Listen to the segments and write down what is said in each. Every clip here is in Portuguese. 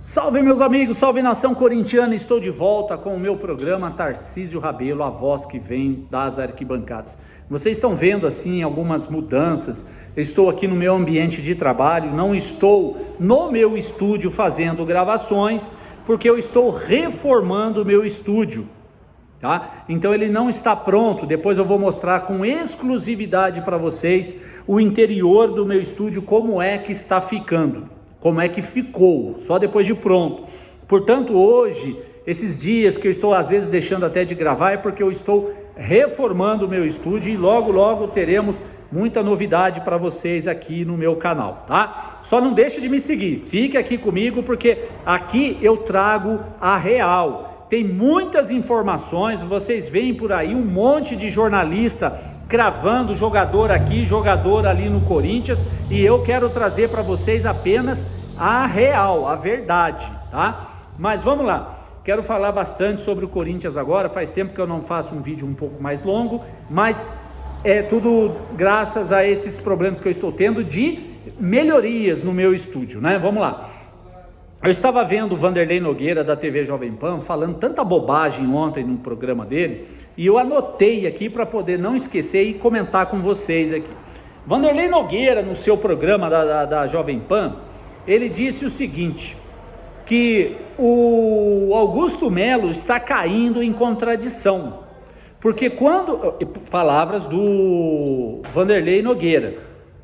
Salve meus amigos, salve nação corintiana, estou de volta com o meu programa Tarcísio Rabelo, a voz que vem das arquibancadas. Vocês estão vendo assim algumas mudanças, eu estou aqui no meu ambiente de trabalho, não estou no meu estúdio fazendo gravações, porque eu estou reformando o meu estúdio, tá? Então ele não está pronto, depois eu vou mostrar com exclusividade para vocês o interior do meu estúdio, como é que está ficando. Como é que ficou, só depois de pronto. Portanto, hoje, esses dias que eu estou às vezes deixando até de gravar, é porque eu estou reformando o meu estúdio e logo teremos muita novidade para vocês aqui no meu canal, tá? Só não deixe de me seguir, fique aqui comigo, porque aqui eu trago a real. Tem muitas informações, vocês veem por aí um monte de jornalista cravando jogador aqui, jogador ali no Corinthians, e eu quero trazer para vocês apenas a real, a verdade, tá? Mas vamos lá, quero falar bastante sobre o Corinthians agora, faz tempo que eu não faço um vídeo um pouco mais longo, mas é tudo graças a esses problemas que eu estou tendo de melhorias no meu estúdio, né? Vamos lá. Eu estava vendo o Vanderlei Nogueira da TV Jovem Pan falando tanta bobagem ontem no programa dele, e eu anotei aqui para poder não esquecer e comentar com vocês aqui. Vanderlei Nogueira, no seu programa da Jovem Pan, ele disse o seguinte, que o Augusto Melo está caindo em contradição, porque palavras do Vanderlei Nogueira,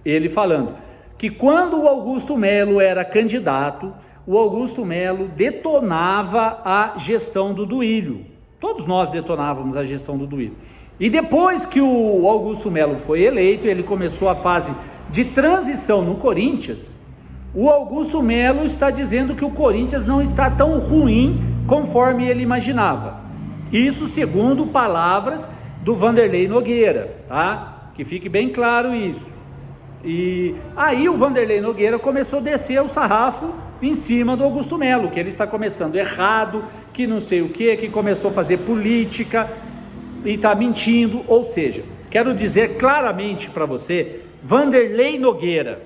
ele falando, que quando o Augusto Melo era candidato, o Augusto Melo detonava a gestão do Duílio. Todos nós detonávamos a gestão do Duílio. E depois que o Augusto Melo foi eleito, ele começou a fase de transição no Corinthians, o Augusto Melo está dizendo que o Corinthians não está tão ruim conforme ele imaginava. Isso segundo palavras do Vanderlei Nogueira, tá? Que fique bem claro isso. E aí o Vanderlei Nogueira começou a descer o sarrafo em cima do Augusto Melo, que ele está começando errado, que não sei o que começou a fazer política e está mentindo. Ou seja, quero dizer claramente para você, Vanderlei Nogueira,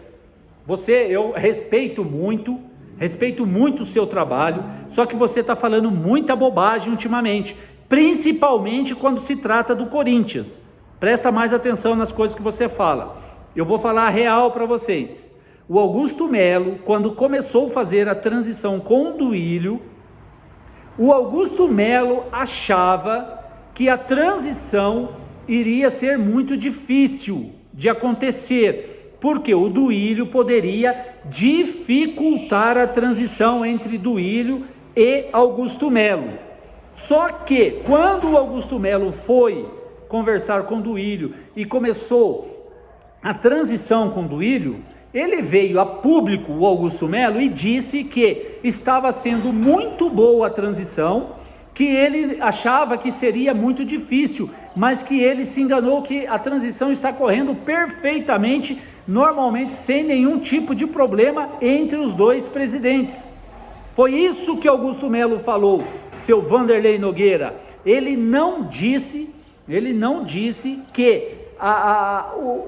eu respeito muito o seu trabalho, só que você está falando muita bobagem ultimamente, principalmente quando se trata do Corinthians. Presta mais atenção nas coisas que você fala. Eu vou falar a real para vocês. O Augusto Melo, quando começou a fazer a transição com o Duílio, o Augusto Melo achava que a transição iria ser muito difícil de acontecer, porque o Duílio poderia dificultar a transição entre Duílio e Augusto Melo. Só que quando o Augusto Melo foi conversar com o Duílio e começou a transição com o Duílio, ele veio a público, o Augusto Melo, e disse que estava sendo muito boa a transição, que ele achava que seria muito difícil, mas que ele se enganou, que a transição está correndo perfeitamente, normalmente sem nenhum tipo de problema entre os dois presidentes. Foi isso que Augusto Melo falou, seu Vanderlei Nogueira. Ele não disse que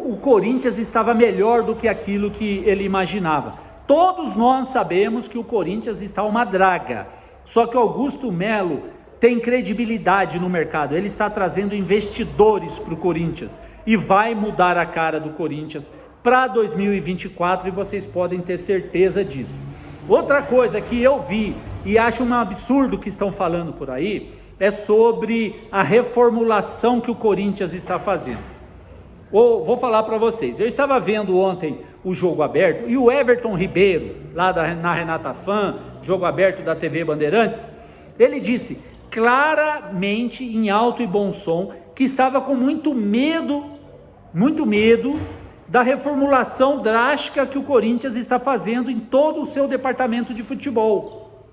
o Corinthians estava melhor do que aquilo que ele imaginava. Todos nós sabemos que o Corinthians está uma draga, só que o Augusto Melo tem credibilidade no mercado, ele está trazendo investidores para o Corinthians e vai mudar a cara do Corinthians para 2024 e vocês podem ter certeza disso. Outra coisa que eu vi e acho um absurdo que estão falando por aí é sobre a reformulação que o Corinthians está fazendo. Vou falar para vocês, eu estava vendo ontem o Jogo Aberto e o Everton Ribeiro, lá na Renata Fã, Jogo Aberto da TV Bandeirantes, ele disse claramente, em alto e bom som, que estava com muito medo da reformulação drástica que o Corinthians está fazendo em todo o seu departamento de futebol.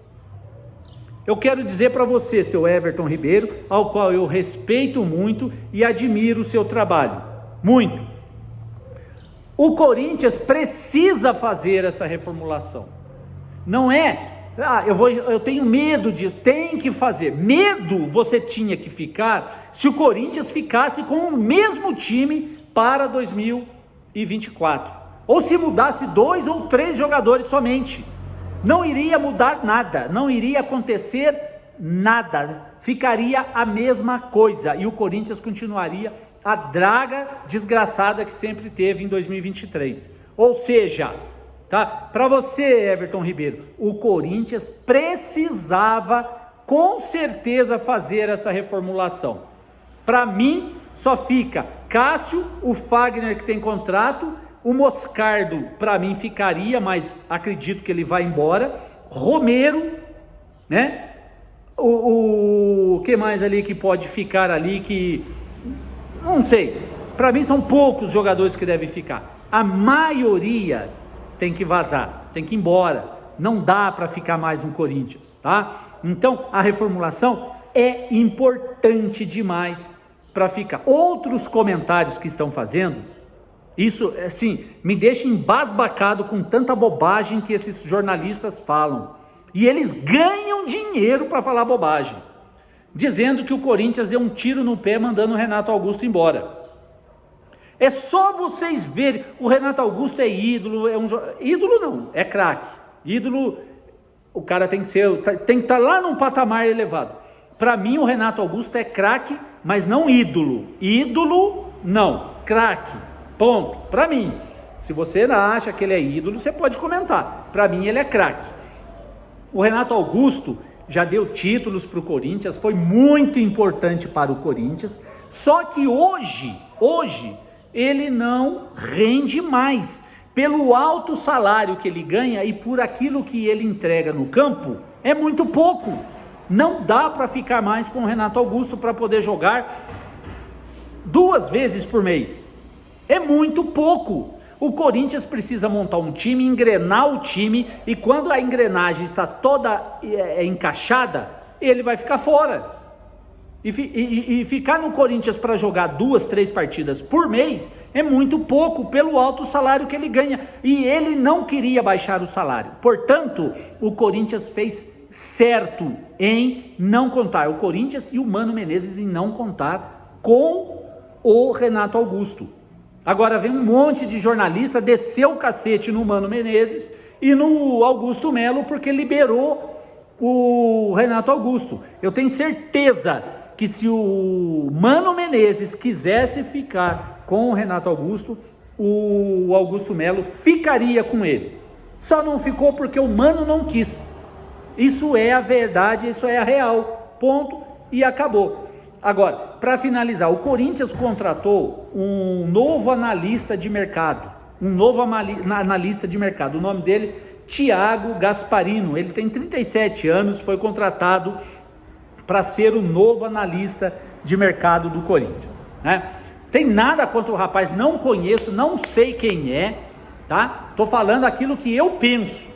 Eu quero dizer para você, seu Everton Ribeiro, ao qual eu respeito muito e admiro o seu trabalho. Muito. O Corinthians precisa fazer essa reformulação. Não é, eu tenho medo disso, tem que fazer. Medo você tinha que ficar se o Corinthians ficasse com o mesmo time para 2024. Ou se mudasse 2 ou 3 jogadores somente. Não iria mudar nada, não iria acontecer nada, ficaria a mesma coisa e o Corinthians continuaria a draga desgraçada que sempre teve em 2023. Ou seja, tá? Para você, Everton Ribeiro, o Corinthians precisava com certeza fazer essa reformulação. Para mim, só fica Cássio, o Fagner que tem contrato, o Moscardo para mim ficaria, mas acredito que ele vai embora, Romero, né? O que mais ali que pode ficar ali que... não sei, para mim são poucos jogadores que devem ficar. A maioria tem que vazar, tem que ir embora. Não dá para ficar mais no Corinthians, tá? Então, a reformulação é importante demais para ficar. Outros comentários que estão fazendo, isso, assim, me deixa embasbacado com tanta bobagem que esses jornalistas falam. E eles ganham dinheiro para falar bobagem. Dizendo que o Corinthians deu um tiro no pé mandando o Renato Augusto embora. É só vocês verem, o Renato Augusto é ídolo, ídolo não, é craque. Ídolo, o cara tem que estar lá num patamar elevado. Para mim o Renato Augusto é craque, mas não ídolo. Ídolo não, craque, ponto. Para mim, se você não acha que ele é ídolo, você pode comentar. Para mim ele é craque. O Renato Augusto já deu títulos para o Corinthians, foi muito importante para o Corinthians, só que hoje ele não rende mais, pelo alto salário que ele ganha e por aquilo que ele entrega no campo, é muito pouco, não dá para ficar mais com o Renato Augusto para poder jogar 2 vezes por mês, é muito pouco. O Corinthians precisa montar um time, engrenar o time, e quando a engrenagem está toda encaixada, ele vai ficar fora. E ficar no Corinthians para jogar 2, 3 partidas por mês é muito pouco pelo alto salário que ele ganha. E ele não queria baixar o salário. Portanto, o Corinthians fez certo em não contar. O Corinthians e o Mano Menezes em não contar com o Renato Augusto. Agora vem um monte de jornalista descer o cacete no Mano Menezes e no Augusto Melo porque liberou o Renato Augusto. Eu tenho certeza que se o Mano Menezes quisesse ficar com o Renato Augusto, o Augusto Melo ficaria com ele. Só não ficou porque o Mano não quis. Isso é a verdade, isso é a real. Ponto e acabou. Agora, para finalizar, o Corinthians contratou um novo analista de mercado, o nome dele, Thiago Gasparino, ele tem 37 anos, foi contratado para ser o novo analista de mercado do Corinthians, né? Tem nada contra o rapaz, não conheço, não sei quem é, tá? Tô falando aquilo que eu penso.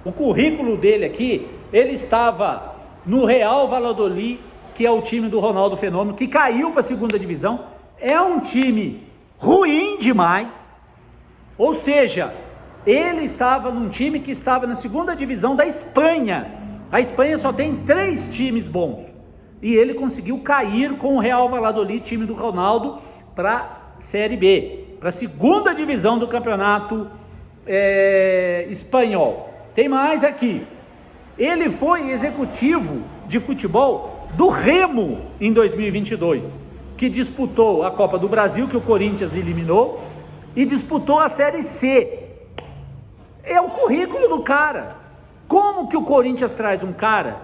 O currículo dele aqui, ele estava no Real Valladolid, que é o time do Ronaldo Fenômeno, que caiu para a segunda divisão, é um time ruim demais, ou seja, ele estava num time que estava na segunda divisão da Espanha, a Espanha só tem 3 times bons, e ele conseguiu cair com o Real Valladolid, time do Ronaldo, para a Série B, para a segunda divisão do campeonato espanhol. Tem mais aqui, ele foi executivo de futebol do Remo em 2022, que disputou a Copa do Brasil, que o Corinthians eliminou, e disputou a Série C. É o currículo do cara. Como que o Corinthians traz um cara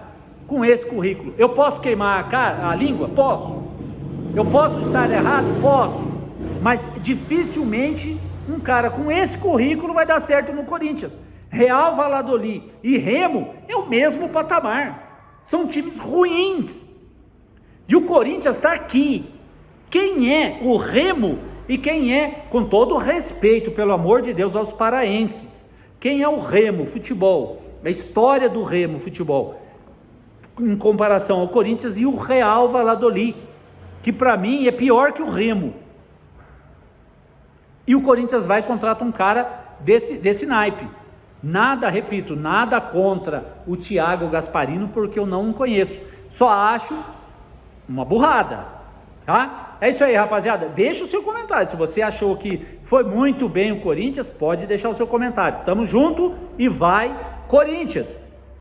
com esse currículo? Eu posso queimar a língua? Posso. Eu posso estar errado? Posso. Mas dificilmente um cara com esse currículo vai dar certo no Corinthians. Real Valladolid e Remo é o mesmo patamar. São times ruins. E o Corinthians está aqui. Quem é o Remo e quem é, com todo respeito, pelo amor de Deus, aos paraenses, quem é o Remo Futebol? A história do Remo Futebol, em comparação ao Corinthians e o Real Valladolid, que para mim é pior que o Remo. E o Corinthians vai e contrata um cara desse naipe. Nada, repito, nada contra o Thiago Gasparino, porque eu não o conheço. Só acho uma burrada, tá? É isso aí, rapaziada. Deixa o seu comentário. Se você achou que foi muito bem o Corinthians, pode deixar o seu comentário. Tamo junto e vai Corinthians.